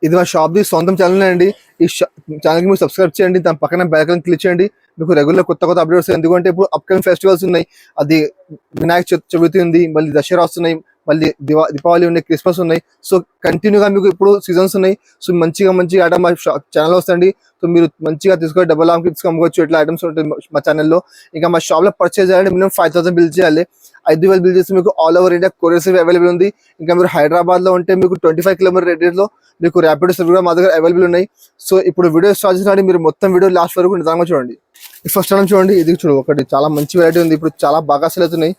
ఇది మా shop the సొంతం ఛానల్ అండి. ఈ ఛానల్ కి మీరు సబ్స్క్రైబ్ చేయండి, దాని పక్కన బెల్ ఐకాన్ క్లిక్ చేయండి. మీకు రెగ్యులర్ కొత్త అప్డేట్స్. ఎందుకంటే ఇప్పుడు అప్కమింగ్ ఫెస్టివల్స్ ఉన్నాయి. అది వినాయక చవితి ఉంది, మళ్ళీ దసరా వస్తున్నాయి, మళ్ళీ దీపావళి ఉన్నాయి, క్రిస్మస్ ఉన్నాయి. సో కంటిన్యూగా మీకు ఇప్పుడు సీజన్స్ ఉన్నాయి. సో మంచిగా ఐటమ్ మా ఛానల్ వస్తుంది. సో మీరు మంచిగా తీసుకొని డబల్ ఆమ్కి తీసుకోవచ్చు. ఇట్లా ఐటమ్స్ ఉంటాయి మా ఛానల్లో. ఇంకా మా షాప్ లో పర్చేజ్ చేయాలంటే మినిమం 5,000 బిల్ చేయాలి. 5,000 బిల్ చేస్తే మీకు all over India courier service available ఉంది. ఇంకా మీరు హైదరాబాద్ లో ఉంటే మీకు 25 కిలోమీటర్ రేడియస్ లో మీకు ర్యాపిడ్ సర్వీస్ కూడా మా దగ్గర అవైలబుల్ ఉన్నాయి. సో ఇప్పుడు వీడియో స్టార్ట్ చేసినప్పుడు మీరు మొత్తం వీడియో లాస్ట్ వరకు నిదానంగా చూడండి. ఫస్ట్ టైం చూడండి, ఇది చూడు ఒకటి చాలా మంచి వెరైటీ ఉంది. ఇప్పుడు చాలా బాగా సేల్ అవుతున్నాయి.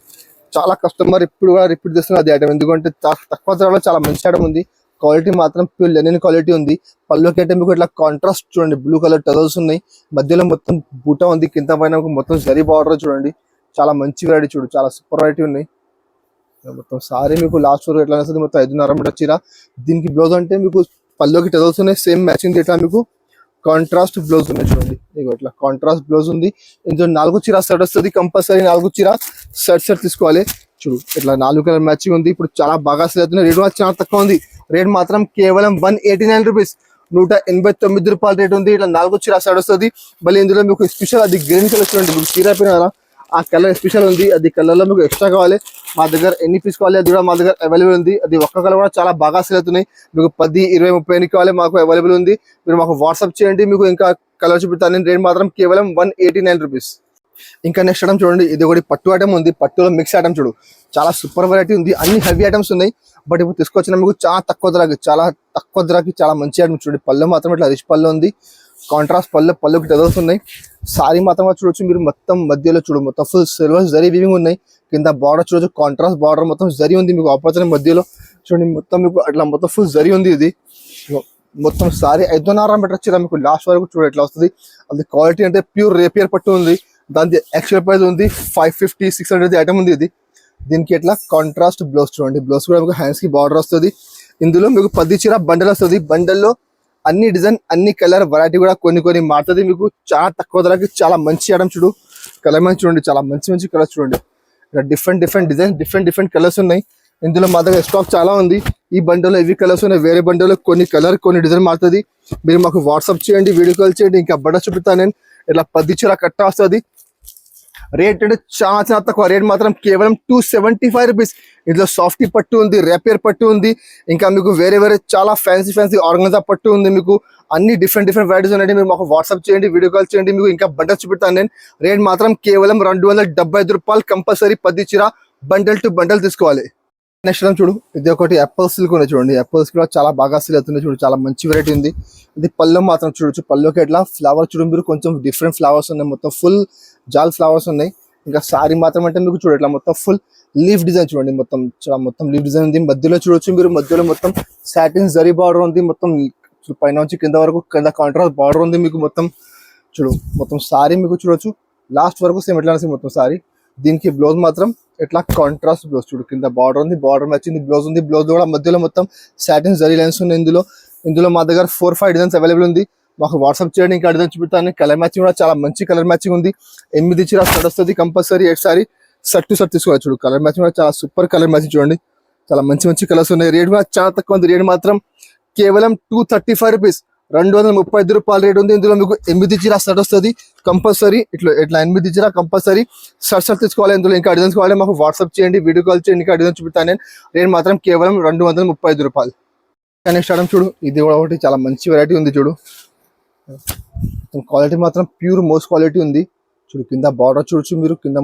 చాలా కస్టమర్ ఇప్పుడు కూడా రిపీట్ చేస్తున్నారు అది ఐటమ్. ఎందుకంటే తక్కువ ధరలో చాలా మంచి ఐటమ్ ఉంది. క్వాలిటీ మాత్రం ప్యూర్ లెనిన్ క్వాలిటీ ఉంది. పళ్ళుకి అయితే మీకు ఇట్లా కాంట్రాస్ట్ చూడండి, బ్లూ కలర్ టజల్స్ ఉన్నాయి. మధ్యలో మొత్తం బూటా ఉంది, కింద పైన మొత్తం జరీ బార్డర్ చూడండి. చాలా మంచి వెరైటీ చూడు, చాలా సూపర్ వెరైటీ ఉన్నాయి. మొత్తం సారీ మీకు లాస్ట్ వరకు ఎట్లా వస్తుంది, మొత్తం 5.5 మీటర్ చీర. దీనికి బ్లౌజ్ అంటే మీకు పళ్ళుకి టజల్స్ ఉన్నాయి, సేమ్ మ్యాచింగ్ ఇట్లా మీకు కాంట్రాస్ట్ బ్లౌజ్ ఉన్నాయి చూడండి. ఇట్లా కాంట్రాస్ట్ బ్లౌజ్ ఉంది. ఇందులో 4 చీర సెట్ వస్తుంది. కంపల్సరీ 4 చీర సెట్ తీసుకోవాలి. చూడు ఇట్లా 4 కలర్ మ్యాచింగ్ ఉంది. ఇప్పుడు చాలా బాగా సేల్ అవుతుంది. రేట్ మాత్రం చాలా తక్కువ ఉంది. రేట్ మాత్రం కేవలం 189 రూపీస్, 189 రూపాయల రేట్ ఉంది. ఇట్లా 4 చీర సెట్ వస్తుంది. మళ్ళీ ఇందులో మీకు స్పెషల్ అది గ్రీన్ కలర్ చూడండి. మీకు చీర అయిపోయినా ఆ కలర్ స్పెషల్ ఉంది. అది కలర్ లో మీకు ఎక్స్ట్రా కావాలి, మా దగ్గర ఎన్ని పీస్ కావాలి అది కూడా మా దగ్గర అవైలబుల్ ఉంది. అది ఒక్క కలర్ కూడా చాలా బాగా సేల్ అవుతున్నాయి. మీకు 10, 20, 30 కావాలి, మాకు అవైలబుల్ ఉంది. మీరు మాకు వాట్సాప్ చేయండి, మీకు ఇంకా కలర్ చూపిస్తాను. రేట్ మాత్రం కేవలం 189 రూపీస్. ఇంకా నెక్స్ట్ ఐటమ్ చూడండి, ఇది ఒకటి పట్టు ఐటమ్ ఉంది. పట్టులో మిక్స్ ఐటమ్ చూడు, చాలా సూపర్ వెరైటీ ఉంది. అన్ని హెవీ ఐటమ్స్ ఉన్నాయి. బట్ ఇప్పుడు తీసుకొచ్చిన మీకు చాలా తక్కువ ధరకి చాలా మంచి ఐటమ్ చూడండి. పళ్ళు మాత్రం ఇట్లా రిచ్ పళ్ళు ఉంది. కాంట్రాస్ట్ పళ్ళుకి టజల్స్ ఉన్నాయి. సారీ మాత్రం చూడొచ్చు మీరు. మొత్తం మధ్యలో చూడు, మొత్తం ఫుల్ సిల్వర్ జరీ వీవింగ్ ఉన్నాయి. కింద బార్డర్ చూడొచ్చు, కాంట్రాస్ట్ బార్డర్ మొత్తం జరీ ఉంది. మీకు ఆపోజిట్ మధ్యలో చూడండి, మొత్తం మీకు అట్లా మొత్తం ఫుల్ జరీ ఉంది. ఇది మొత్తం సారీ 5.5 మీటర్ చీర మీకు లాస్ట్ వరకు చూడ ఎట్లా వస్తుంది. అది క్వాలిటీ అంటే ప్యూర్ రేపియర్ పట్టు ఉంది. దాని యాక్చువల్ ప్రైస్ ఉంది 550, 600 ఐటమ్ ఉంది ఇది. దీనికి ఎట్లా కాంట్రాస్ట్ బ్లౌజ్ చూడండి. బ్లౌజ్ కూడా మీకు హ్యాండ్స్ కి బార్డర్ వస్తుంది. ఇందులో మీకు 10 చీర బండల్ వస్తుంది. బండల్లో అన్ని డిజైన్, అన్ని కలర్ వెరైటీ కూడా కొన్ని మారుతుంది. మీకు చాలా తక్కువ ధరకి చాలా మంచి ఐటమ్ చూడు. కలర్ మంచి చూడండి, చాలా మంచి కలర్స్ చూడండి. డిఫరెంట్ డిజైన్, డిఫరెంట్ కలర్స్ ఉన్నాయి. ఇందులో మా దగ్గర స్టాక్ చాలా ఉంది. ఈ బండలో ఇవి కలర్స్ ఉన్నాయి, వేరే బండలో కొన్ని కలర్ కొన్ని డిజైన్ మారుతుంది. మీరు మాకు వాట్సాప్ చేయండి, వీడియో కాల్ చేయండి. ఇంకా బట్ట చూపిస్తాను నేను. ఇట్లా 10 చీర కట్ట వస్తుంది. రేట్ అంటే చాలా తక్కువ. రేట్ మాత్రం కేవలం 275 రూపీస్. ఇందులో సాఫ్టీ పట్టు ఉంది, రేపియర్ పట్టు ఉంది. ఇంకా మీకు వేరే చాలా ఫ్యాన్సీ ఆర్గనైజా పట్టు ఉంది. మీకు అన్ని డిఫరెంట్ వెరైటీస్ ఉన్నాయి. మీరు మాకు వాట్సాప్ చేయండి, వీడియో కాల్ చేయండి. మీకు ఇంకా బండల్ చూపిస్తాను నేను. రేట్ మాత్రం కేవలం 275 రూపాయలు. కంపల్సరీ 10 చీర బండల్ టు బండల్ తీసుకోవాలి. నెక్స్ట్ చూడు, ఇది ఒకటి యాపిల్ సిల్క్ ఉంది చూడండి. యాపిల్స్ కూడా చాలా బాగా సేల్ అవుతుంది చూడు. చాలా మంచి వెరైటీ ఉంది. ఇది పళ్ళు మాత్రం చూడొచ్చు. పళ్ళుకి ఎట్లా ఫ్లవర్ చూడు మీరు, కొంచెం డిఫరెంట్ ఫ్లవర్స్ ఉన్నాయి. మొత్తం ఫుల్ జాల్ ఫ్లవర్స్ ఉన్నాయి. ఇంకా సారీ మాత్రం అంటే మీకు చూడ ఇట్లా మొత్తం ఫుల్ లీఫ్ డిజైన్ చూడండి. మొత్తం లీఫ్ డిజైన్ ఉంది. మధ్యలో చూడొచ్చు మీరు, మధ్యలో మొత్తం సాటిన్ జరీ బార్డర్ ఉంది. మొత్తం పైన నుంచి కింద వరకు కింద కాంట్రాస్ట్ బార్డర్ ఉంది. మీకు మొత్తం చూడు, మొత్తం సారీ మీకు చూడొచ్చు లాస్ట్ వరకు సేమ్ ఎట్లా మొత్తం సారీ. దీనికి బ్లౌజ్ మాత్రం ఎట్లా కాంట్రాస్ట్ బ్లౌజ్ చూడు. కింద బార్డర్ ఉంది, బార్డర్ మ్యాచింగ్ బ్లౌజ్ ఉంది. బ్లౌజ్ కూడా మధ్యలో మొత్తం సాటిన్ జరీ లైన్స్ ఉన్నాయి. ఇందులో మా దగ్గర 4-5 డిజైన్స్ అవైలబుల్ ఉంది. మాకు వాట్సాప్ చేయండి, ఇంకా డిజైన్ చూపిస్తాను. కలర్ మ్యాచింగ్ కూడా చాలా మంచి కలర్ మ్యాచింగ్ ఉంది. 8 చీర సెట్ వస్తుంది. కంపల్సరీ ఒకసారి సెట్ టు సెట్ తీసుకోవాలి. చూడు కలర్ మ్యాచింగ్ కూడా చాలా సూపర్ కలర్ మ్యాచింగ్ చూడండి. చాలా మంచి కలర్స్ ఉన్నాయి. రేట్ కూడా చాలా తక్కువ ఉంది. రేట్ మాత్రం కేవలం 235 రూపీస్, 235 రూపాయల రేట్ ఉంది. ఇందులో మీకు 8 చీర సెట్ వస్తుంది. కంపల్సరీ ఇట్లా 8 చీర కంపల్సరీ సెట్ తీసుకోవాలి. ఇందులో ఇంకా డిజైన్స్ కావాలి, మాకు వాట్సాప్ చేయండి, వీడియో కాల్ చేయండి. ఇంకా డిజైన్ చూపిస్తాను నేను. రేట్ మాత్రం కేవలం 235 రూపాయలు. నెక్స్ట్ ఐటమ్ చూడు, ఇది కూడా ఒకటి చాలా మంచి వెరైటీ ఉంది చూడు. క్వాలిటీ మాత్రం ప్యూర్ మోస్ట్ క్వాలిటీ ఉంది చూడు. కింద బార్డర్ చూడొచ్చు మీరు, కింద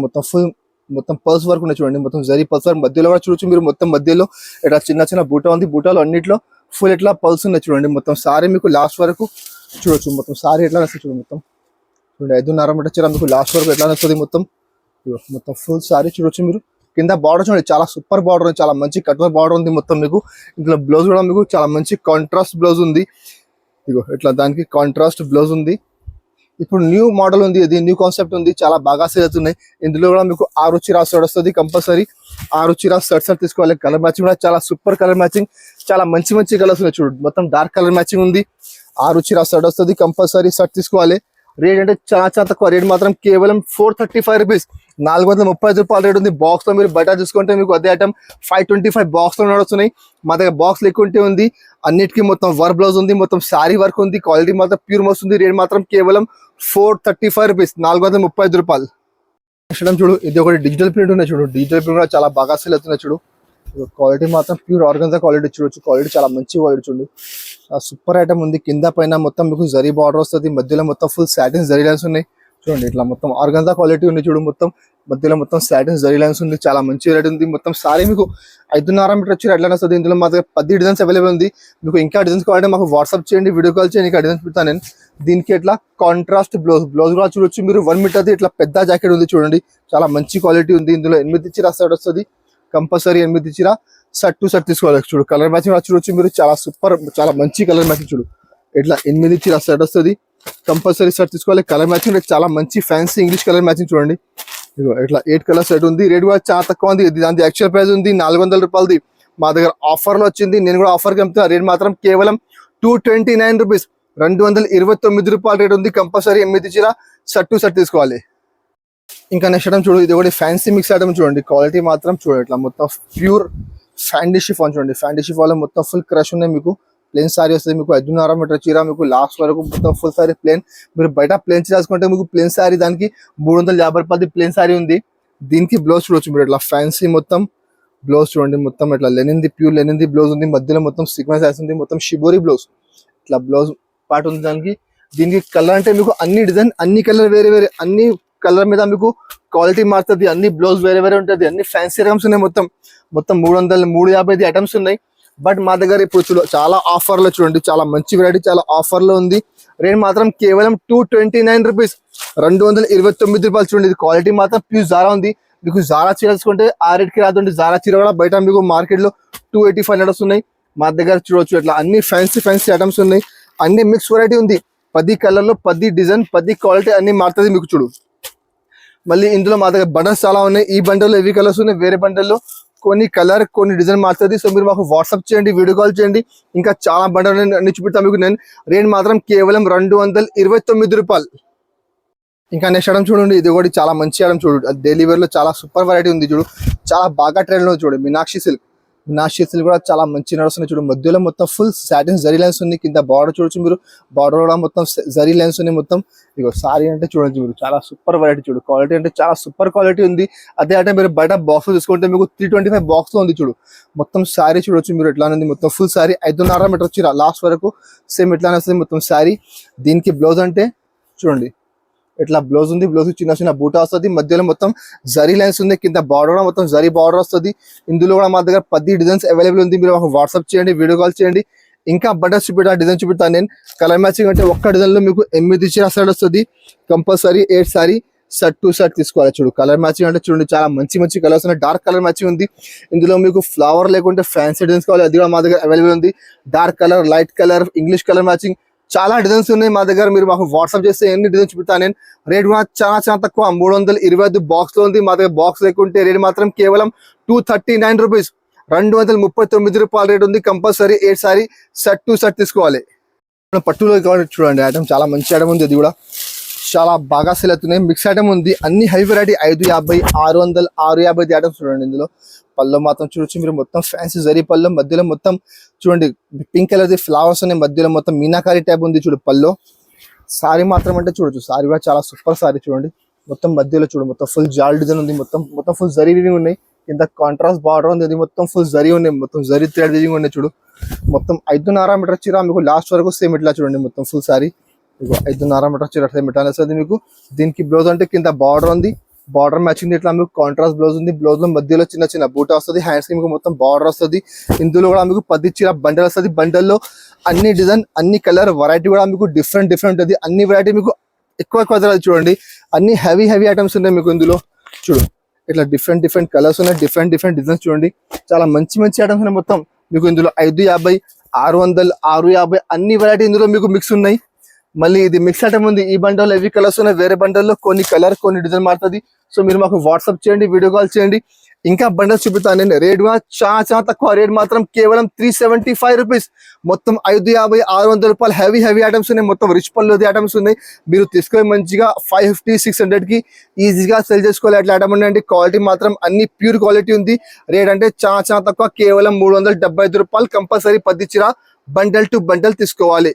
మొత్తం పర్స్ వర్క్ ఉన్నాయి చూడండి. మొత్తం జరీ పర్స్ వర్క్ మధ్యలో కూడా చూడొచ్చు మీరు. మొత్తం మధ్యలో ఇట్లా చిన్న బూటా ఉంది. బూటాలు అన్నిట్లో ఫుల్ ఇట్లా పల్స్ ఉన్నాయి చూడండి. మొత్తం సారీ మీకు లాస్ట్ వరకు చూడొచ్చు. మొత్తం సారీ ఎట్లా వస్తుంది చూడండి. మొత్తం చూడండి 5.5 మీటర్ చీర మీకు లాస్ట్ వరకు ఎట్లా వస్తుంది. మొత్తం ఫుల్ సారీ చూడొచ్చు మీరు. కింద బార్డర్ చూడండి, చాలా సూపర్ బార్డర్ ఉంది. చాలా మంచి కట్వర్ బార్డర్ ఉంది. మొత్తం మీకు ఇందులో బ్లౌజ్ కూడా మీకు చాలా మంచి కాంట్రాస్ట్ బ్లౌజ్ ఉంది. ఇట్లా దానికి కాంట్రాస్ట్ బ్లౌజ్ ఉంది. ఇప్పుడు న్యూ మోడల్ ఉంది, ఇది న్యూ కాన్సెప్ట్ ఉంది. చాలా బాగా సేల్ అవుతున్నాయి. ఇందులో కూడా మీకు 6 చీర సెట్ వస్తుంది. కంపల్సరీ 6 చీర సెట్ తీసుకోవాలి. కలర్ మ్యాచింగ్ కూడా చాలా సూపర్ కలర్ మ్యాచింగ్, చాలా మంచి కలర్స్ ఉన్నాయి చూడు. మొత్తం డార్క్ కలర్ మ్యాచింగ్ ఉంది. 6 చీర సెట్ వస్తుంది. కంపల్సరీ సెట్ తీసుకోవాలి. రేట్ అంటే చాలా తక్కువ. రేట్ మాత్రం కేవలం 435 రూపీస్. ₹435 రేట్ ఉంది. బాక్స్ లో మీరు బయట చూసుకుంటే మీకు అదే ఐటమ్ 525 బాక్స్ లో నడుస్తున్నాయి. మా దగ్గర బాక్స్ ఎక్కువ ఉంది. అన్నిటికీ మొత్తం వర్క్ బ్లౌజ్ ఉంది, మొత్తం శారీ వర్క్ ఉంది. క్వాలిటీ మాత్రం ప్యూర్ వస్తుంది. రేట్ మాత్రం కేవలం ₹435, ₹435. చూడు, ఇది ఒకటి డిజిటల్ ప్రింట్ ఉన్నాయి చూడు. డిజిటల్ ప్రింట్ కూడా చాలా బాగా సేల్ అవుతున్నాయి చూడు. క్వాలిటీ మాత్రం ప్యూర్ ఆర్గన్జా క్వాలిటీ చూడొచ్చు. క్వాలిటీ చాలా మంచి క్వాలిటీ చూడండి. సూపర్ ఐటమ్ ఉంది. కింద పైన మొత్తం మీకు జరీ బార్డర్ వస్తుంది. మధ్యలో మొత్తం ఫుల్ సాటిన్ జరీ లైన్స్ ఉన్నాయి చూడండి. ఇట్లా మొత్తం ఆర్గన్జా క్వాలిటీ ఉంది చూడు. మొత్తం మధ్యలో మొత్తం సాటిన్ జరీ లైన్స్ ఉంది. చాలా మంచి రేట్ ఉంది. మొత్తం సారీ మీకు 5.5 మీటర్ వచ్చి ఎట్లా వస్తుంది. ఇందులో మా దగ్గర 10 డిజైన్స్ అవైలబుల్ ఉంది. మీకు ఇంకా డిజైన్స్ కావాలంటే మాకు వాట్సాప్ చేయండి, వీడియో కాల్ చేయండి. ఇంకా డిజైన్స్ పెడతాను నేను. దీనికి ఇట్లా కాంట్రాస్ట్ బ్లౌజ్ కూడా చూడొచ్చు మీరు. 1 మీటర్ ఇట్లా పెద్ద జాకెట్ ఉంది చూడండి. చాలా మంచి క్వాలిటీ ఉంది. ఇందులో 8 చీర సెట్ వస్తుంది. కంపల్సరీ 8 చీర షర్ట్ టు షర్ట్ తీసుకోవాలి చూడు. కలర్ మ్యాచింగ్ కూడా చూడొచ్చు మీరు. చాలా సూపర్, చాలా మంచి కలర్ మ్యాచింగ్ చూడు. ఇట్లా 8 చీర సెట్ వస్తుంది. కంపల్సరీ షర్ట్ తీసుకోవాలి. కలర్ మ్యాచింగ్ చాలా మంచి ఫ్యాన్సీ ఇంగ్లీష్ కలర్ మ్యాచింగ్ చూడండి. ఇదిగో ఇట్లా 8 కలర్ సెట్ ఉంది. రేట్ కూడా చాలా తక్కువ ఉంది. దాని యాక్చువల్ ప్రైస్ ఉంది ₹400. మా దగ్గర ఆఫర్ లో వచ్చింది. నేను కూడా ఆఫర్ కి అమ్ముతున్నా. రేట్ మాత్రం కేవలం ₹229, ₹229 రేట్ ఉంది. కంపల్సరీ 8 చీర షర్ట్ టు షర్ట్ తీసుకోవాలి. ఇంకా నెక్స్ట్ ఐటమ్ చూడు. ఇది ఒకటి ఫ్యాన్సీ మిక్స్ ఐటమ్ చూడండి. క్వాలిటీ మాత్రం చూడండి. ఇట్లా మొత్తం ప్యూర్ ఫ్యాండీ షిఫాన్ చూడండి. ఫ్యాండీ షిఫాన్ లో మొత్తం ఫుల్ క్రష్ ఉన్నాయి. మీకు ప్లేన్ సారీ వస్తుంది. మీకు 5.5 మీటర్ చీర మీకు లాస్ట్ వరకు మొత్తం ఫుల్ సారీ ప్లేన్. మీరు బయట ప్లేన్ చీర వేసుకుంటే మీకు ప్లేన్ సారీ దానికి ₹350 ప్లేన్ సారీ ఉంది. దీనికి బ్లౌజ్ చూడొచ్చు మీరు. ఇట్లా ఫ్యాన్సీ మొత్తం బ్లౌజ్ చూడండి. మొత్తం ఇట్లా లెనిన్ది, ప్యూర్ లెనిన్ది బ్లౌజ్ ఉంది. మధ్యలో మొత్తం సీక్వెన్స్ వేస్తుంది. మొత్తం షిబోరి బ్లౌజ్ ఇట్లా బ్లౌజ్ పార్ట్ ఉంది దానికి. దీనికి కలర్ అంటే మీకు అన్ని డిజైన్, అన్ని కలర్ వేరే వేరే, అన్ని కలర్ మీద మీకు క్వాలిటీ మారుతుంది. అన్ని బ్లౌజ్ వేరే వేరే ఉంటుంది. అన్ని ఫ్యాన్సీ ఐటమ్స్ ఉన్నాయి. మొత్తం 300, 350 ఐటమ్స్ ఉన్నాయి. బట్ మా దగ్గర ఇప్పుడు చూడ చాలా ఆఫర్ లో చూడండి. చాలా మంచి వెరైటీ, చాలా ఆఫర్ లో ఉంది. రేట్ మాత్రం కేవలం ₹229, ₹229 చూడండి. ఇది క్వాలిటీ మాత్రం ప్యూర్ జారా ఉంది. మీకు జారా చీర తీసుకుంటే ఆ రేట్ కి రాదండి. జారా చీర కూడా బయట మీకు మార్కెట్ లో 285 నడుస్తున్నాయి. మా దగ్గర చూడొచ్చు. ఇట్లా అన్ని ఫ్యాన్సీ ఐటమ్స్ ఉన్నాయి. అన్ని మిక్స్ వెరైటీ ఉంది. 10 కలర్ లో 10 డిజైన్, 10 క్వాలిటీ అన్ని మారుతుంది మీకు చూడు. మళ్ళీ ఇందులో మా దగ్గర బండల్స్ చాలా ఉన్నాయి. ఈ బండల్లో ఏవి కలర్స్ ఉన్నాయి, వేరే బండల్లో కొన్ని కలర్ కొన్ని డిజైన్ మారుతుంది. సో మీరు మాకు వాట్సాప్ చేయండి, వీడియో కాల్ చేయండి. ఇంకా చాలా బండలు అన్ని చూపిస్తాను మీకు నేను. రేట్ మాత్రం కేవలం ₹229. ఇంకా నెక్స్ట్ ఐటమ్ చూడండి. ఇది ఒకటి చాలా మంచి ఐటమ్ చూడు. డైలీ వేర్ లో చాలా సూపర్ వెరైటీ ఉంది చూడు. చాలా బాగా ట్రెండ్ లో చూడు. మీనాక్షి సిల్క్ కూడా చాలా మంచి నడుస్తున్నాయి చూడు. మధ్యలో మొత్తం ఫుల్ సాటిన్ జరీ లైన్స్ ఉంది. కింద బార్డర్ చూడొచ్చు మీరు. బార్డర్ కూడా మొత్తం జరీ లైన్స్ ఉన్నాయి మొత్తం. ఇగో సారీ అంటే చూడొచ్చు మీరు. చాలా సూపర్ వెరైటీ చూడు. క్వాలిటీ అంటే చాలా సూపర్ క్వాలిటీ ఉంది. అదే అంటే మీరు బయట బాక్స్ తీసుకుంటే మీకు 325 బాక్స్ లో ఉంది చూడు. మొత్తం సారీ చూడొచ్చు మీరు. ఎట్లా ఉంది మొత్తం ఫుల్ సారీ 5.5 మీటర్ వచ్చి లాస్ట్ వరకు సేమ్ ఇట్లానే వస్తుంది మొత్తం సారీ. దీనికి బ్లౌజ్ అంటే చూడండి. ఇట్లా బ్లౌజ్ ఉంది. బ్లౌజ్ చిన్న చిన్న బూటా వస్తుంది. మధ్యలో మొత్తం జరీ లైన్స్ ఉంది. కింద బార్డర్ కూడా మొత్తం జరీ బార్డర్ వస్తుంది. ఇందులో కూడా మా దగ్గర 10 డిజైన్స్ అవైలబుల్ ఉంది. మీరు మాకు వాట్సాప్ చేయండి, వీడియో కాల్ చేయండి. ఇంకా బటర్స్ చూపెట్టా, డిజైన్ చూపెడతాను నేను. కలర్ మ్యాచింగ్ అంటే ఒక్క డిజైన్ లో మీకు 8 చీర సెట్ వస్తుంది. Compulsory 8 sorry shirt to shirt తీసుకోవాలి చూడు. కలర్ మ్యాచింగ్ అంటే చూడండి. చాలా మంచి కలర్స్ ఉన్నాయి. డార్క్ కలర్ మ్యాచింగ్ ఉంది. ఇందులో మీకు ఫ్లవర్ లేకుంటే ఫ్యాన్సీ డిజైన్స్ కావాలి, అది కూడా మా దగ్గర అవైలబుల్ ఉంది. Dark colour, light colour, English colour matching చాలా డిజైన్స్ ఉన్నాయి మా దగ్గర. మీరు మాకు వాట్సాప్ చేస్తే ఎన్ని డిజైన్స్ చూపుతాను నేను. రేట్ కూడా చాలా తక్కువ, ₹325 బాక్స్ లో ఉంది. మా దగ్గర బాక్స్ లేకుంటే రేట్ మాత్రం కేవలం ₹239, ₹239 రేట్ ఉంది. Compulsory 8 sorry shirt to shirt తీసుకోవాలి. పట్టులో చూడండి ఐటమ్ చాలా మంచి ఐటమ్ ఉంది. అది కూడా చాలా బాగా సేల్ అవుతున్నాయి. మిక్స్ ఐటమ్ ఉంది. అన్ని హై వెరైటీ 550, 600, 650 ఐటమ్స్ చూడండి. ఇందులో పళ్ళు మాత్రం చూడొచ్చు మీరు. మొత్తం ఫ్యాన్సీ జరీ పళ్ళు. మధ్యలో మొత్తం చూడండి పింక్ కలర్ ఫ్లవర్స్ ఉన్నాయి. మధ్యలో మొత్తం మీనాకారి టైప్ ఉంది చూడు పళ్ళు. సారీ మాత్రం అంటే చూడొచ్చు. సారీ కూడా చాలా సూపర్ సారీ చూడండి. మొత్తం మధ్యలో చూడు మొత్తం ఫుల్ జాల్ డిజైన్ ఉంది. మొత్తం ఫుల్ జరీ వీవింగ్ ఉన్నాయి. కింద కాంట్రాస్ట్ బార్డర్ ఉంది. అది మొత్తం ఫుల్ జరీ ఉన్నాయి. మొత్తం జరీ థ్రెడ్ వీవింగ్ ఉన్నాయి చూడు. మొత్తం 5.5 మీటర్ చీర మీకు లాస్ట్ వరకు సేమ్ ఇట్లా చూడండి. మొత్తం ఫుల్ సారీ 5.5 మీటర్ చీర సేమ్ ఇట్లా వస్తుంది మీకు. దీనికి బ్లౌజ్ అంటే కింద బార్డర్ ఉంది. బార్డర్ మ్యాచింగ్ ఇట్లా మీకు కాంట్రాస్ట్ బ్లౌజ్ ఉంది. బ్లౌజ్ లో మధ్యలో చిన్న బూట వస్తుంది. హ్యాండ్స్ కి మీకు మొత్తం బార్డర్ వస్తుంది. ఇందులో కూడా మీకు 10 చీర బండల్ వస్తుంది. బండల్లో అన్ని డిజైన్, అన్ని కలర్ వెరైటీ కూడా మీకు డిఫరెంట్ ఉంటుంది. అన్ని వెరైటీ మీకు ఎక్కువ చూడండి. అన్ని హెవీ ఐటమ్స్ ఉన్నాయి మీకు ఇందులో చూడు. ఇట్లా డిఫరెంట్ కలర్స్ ఉన్నాయి. డిఫరెంట్ డిజైన్స్ చూడండి. చాలా మంచి ఐటమ్స్ ఉన్నాయి మొత్తం మీకు ఇందులో. 550, 600, 650 అన్ని వెరైటీ ఇందులో మీకు మిక్స్ ఉన్నాయి. మళ్ళీ ఇది మిక్స్ ఐటమ్ ఉంది. ఈ బండల్లో ఎవి కలర్స్ ఉన్నాయి, వేరే బండల్లో కొన్ని కలర్ కొన్ని డిజైన్ మారుతుంది. సో మీరు మాకు వాట్సాప్ చేయండి, వీడియో కాల్ చేయండి. ఇంకా బండల్స్ చూపిస్తాను నేను. రేట్ కూడా చాలా తక్కువ. రేట్ మాత్రం కేవలం 375 రూపీస్. మొత్తం 550 600 రూపాయలు హెవీ ఐటమ్స్ ఉన్నాయి. మొత్తం రిచ్ పళ్ళు ఐటమ్స్ ఉన్నాయి. మీరు తీసుకొని మంచిగా 550 600 కి ఈజీగా సెల్ చేసుకోవాలి. అట్లా ఐటమ్ ఉన్నాయండి. క్వాలిటీ మాత్రం అన్ని ప్యూర్ క్వాలిటీ ఉంది. రేట్ అంటే చాలా తక్కువ, కేవలం 375 రూపాయలు. కంపల్సరీ 10 చీర బండల్ టు బండల్ తీసుకోవాలి.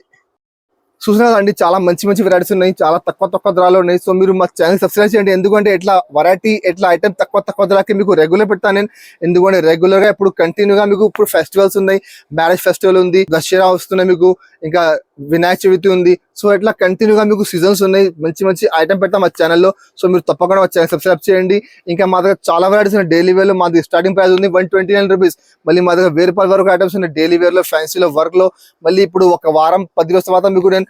చూసినా అండి, చాలా మంచి వెరైటీస్ ఉన్నాయి, చాలా తక్కువ ధరలో ఉన్నాయి. సో మీరు మా ఛానల్ సబ్స్క్రైబ్ చేయండి. ఎందుకంటే ఎట్లా వెరైటీ ఎట్లా ఐటమ్ తక్కువ ధరకి మీకు రెగ్యులర్ పెడతాను నేను. ఎందుకంటే రెగ్యులర్ గా ఇప్పుడు కంటిన్యూగా మీకు ఇప్పుడు ఫెస్టివల్స్ ఉన్నాయి. మ్యారేజ్ ఫెస్టివల్ ఉంది, దసరా వస్తున్నాయి మీకు, ఇంకా వినాయక చవితి ఉంది. సో ఇట్లా కంటిన్యూగా మీకు సీజన్స్ ఉన్నాయి. మంచి ఐటమ్ పెడతాం మా ఛానల్లో. సో మీరు తప్పకుండా మా ఛానల్ సబ్స్క్రైబ్ చేయండి. ఇంకా మా దగ్గర చాలా వెరైటీస్ ఉన్నాయి. డైలీ వేర్ లో మాది స్టార్టింగ్ ప్రైస్ ఉంది 129 రూపీస్. మళ్ళీ మా దగ్గర 1000 రూపాయల వరకు ఐటమ్స్ ఉన్నాయి. డైలీ వేర్ లో, ఫ్యాన్సీలో, వర్క్ లో. మళ్ళీ ఇప్పుడు ఒక వారం 10 రోజుల తర్వాత మీకు నేను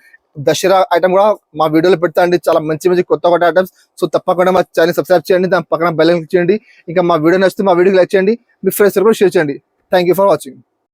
దసరా ఐటమ్ కూడా మా వీడియోలో పెడతా అండి. చాలా మంచి కొత్త ఐటమ్స్. సో తప్పకుండా మా ఛానల్ సబ్స్క్రైబ్ చేయండి, దాని పక్కన బెల్ క్లిక్ చేయండి. ఇంకా మా వీడియో నచ్చితే మా వీడియోకి లైక్ చేయండి, మీ ఫ్రెండ్స్ కూడా షేర్ చేయండి. Thank you for watching.